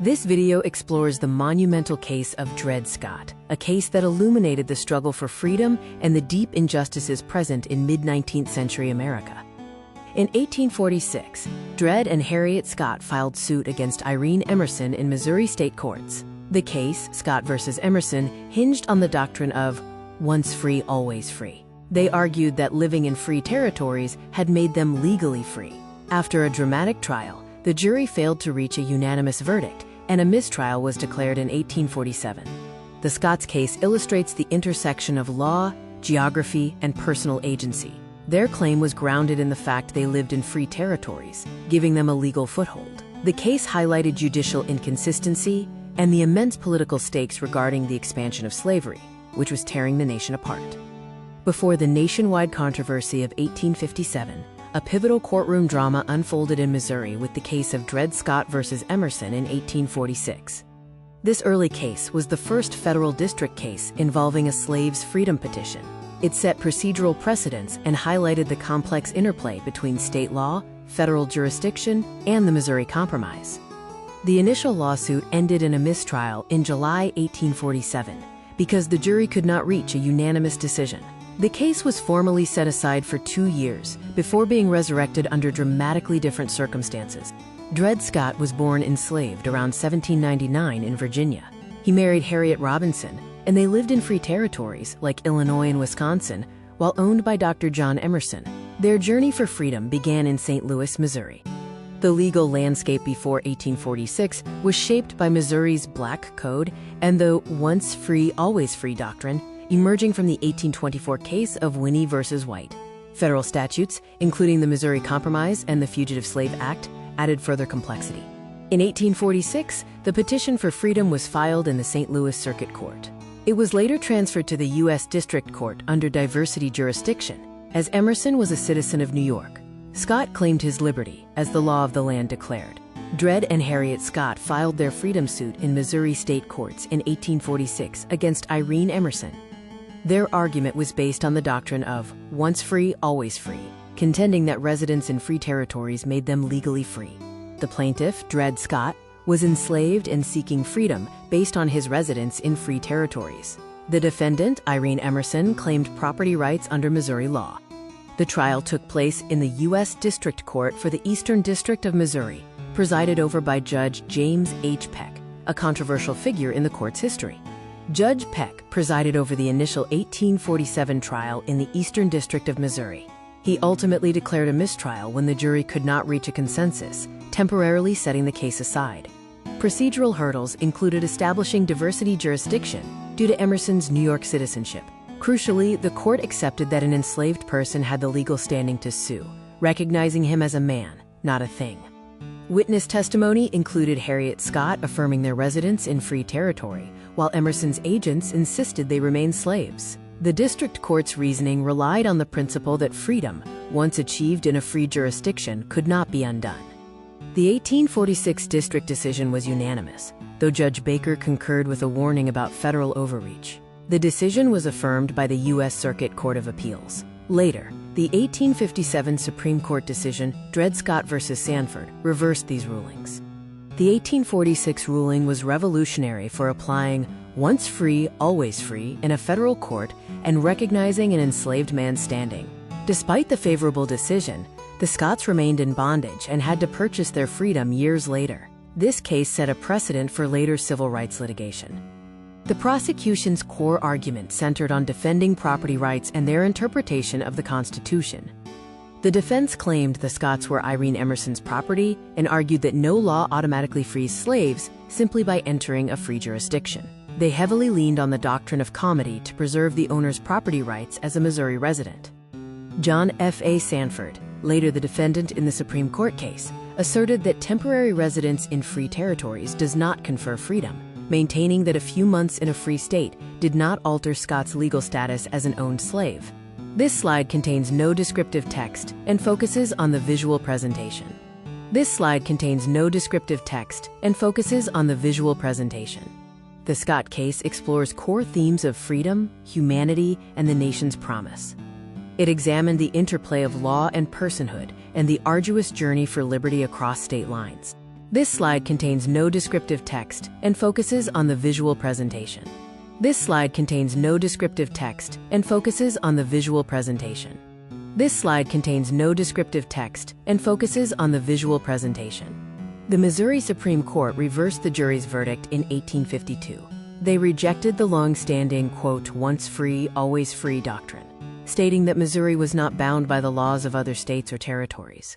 This video explores the monumental case of Dred Scott, a case that illuminated the struggle for freedom and the deep injustices present in mid-19th century America. In 1846, Dred and Harriet Scott filed suit against Irene Emerson in Missouri state courts. The case, Scott versus Emerson, hinged on the doctrine of once free, always free. They argued that living in free territories had made them legally free. After a dramatic trial, the jury failed to reach a unanimous verdict, and a mistrial was declared in 1847. The Scott's case illustrates the intersection of law, geography, and personal agency. Their claim was grounded in the fact they lived in free territories, giving them a legal foothold. The case highlighted judicial inconsistency and the immense political stakes regarding the expansion of slavery, which was tearing the nation apart. Before the nationwide controversy of 1857, a pivotal courtroom drama unfolded in Missouri with the case of Dred Scott versus Emerson in 1846. This early case was the first federal district case involving a slave's freedom petition. It set procedural precedents and highlighted the complex interplay between state law, federal jurisdiction, and the Missouri Compromise. The initial lawsuit ended in a mistrial in July 1847 because the jury could not reach a unanimous decision. The case was formally set aside for 2 years before being resurrected under dramatically different circumstances. Dred Scott was born enslaved around 1799 in Virginia. He married Harriet Robinson, and they lived in free territories like Illinois and Wisconsin, while owned by Dr. John Emerson. Their journey for freedom began in St. Louis, Missouri. The legal landscape before 1846 was shaped by Missouri's Black Code and the once free, always free doctrine, emerging from the 1824 case of Winnie versus White. Federal statutes, including the Missouri Compromise and the Fugitive Slave Act, added further complexity. In 1846, the petition for freedom was filed in the St. Louis Circuit Court. It was later transferred to the U.S. District Court under diversity jurisdiction, as Emerson was a citizen of New York. Scott claimed his liberty, as the law of the land declared. Dred and Harriet Scott filed their freedom suit in Missouri state courts in 1846 against Irene Emerson. Their argument was based on the doctrine of once free, always free, contending that residents in free territories made them legally free. The plaintiff, Dred Scott, was enslaved and seeking freedom based on his residence in free territories. The defendant, Irene Emerson, claimed property rights under Missouri law. The trial took place in the U.S. District Court for the Eastern District of Missouri, presided over by Judge James H. Peck, a controversial figure in the court's history. Judge Peck presided over the initial 1847 trial in the Eastern District of Missouri. He ultimately declared a mistrial when the jury could not reach a consensus, temporarily setting the case aside. Procedural hurdles included establishing diversity jurisdiction due to Emerson's New York citizenship. Crucially, the court accepted that an enslaved person had the legal standing to sue, recognizing him as a man, not a thing. Witness testimony included Harriet Scott affirming their residence in free territory, while Emerson's agents insisted they remain slaves. The district court's reasoning relied on the principle that freedom, once achieved in a free jurisdiction, could not be undone. The 1846 district decision was unanimous, though Judge Baker concurred with a warning about federal overreach. The decision was affirmed by the U.S. Circuit Court of Appeals. Later, the 1857 Supreme Court decision, Dred Scott versus Sanford, reversed these rulings. The 1846 ruling was revolutionary for applying once free, always free in a federal court and recognizing an enslaved man's standing. Despite the favorable decision, the Scotts remained in bondage and had to purchase their freedom years later. This case set a precedent for later civil rights litigation. The prosecution's core argument centered on defending property rights and their interpretation of the Constitution. The defense claimed the Scotts were Irene Emerson's property and argued that no law automatically frees slaves simply by entering a free jurisdiction. They heavily leaned on the doctrine of comity to preserve the owner's property rights as a Missouri resident. John F. A. Sanford, later the defendant in the Supreme Court case, asserted that temporary residence in free territories does not confer freedom, maintaining that a few months in a free state did not alter Scott's legal status as an owned slave. This slide contains no descriptive text and focuses on the visual presentation. The Scott case explores core themes of freedom, humanity, and the nation's promise. It examined the interplay of law and personhood and the arduous journey for liberty across state lines. This slide contains no descriptive text and focuses on the visual presentation. This slide contains no descriptive text and focuses on the visual presentation. This slide contains no descriptive text and focuses on the visual presentation. The Missouri Supreme Court reversed the jury's verdict in 1852. They rejected the long-standing, quote, once free, always free doctrine, stating that Missouri was not bound by the laws of other states or territories.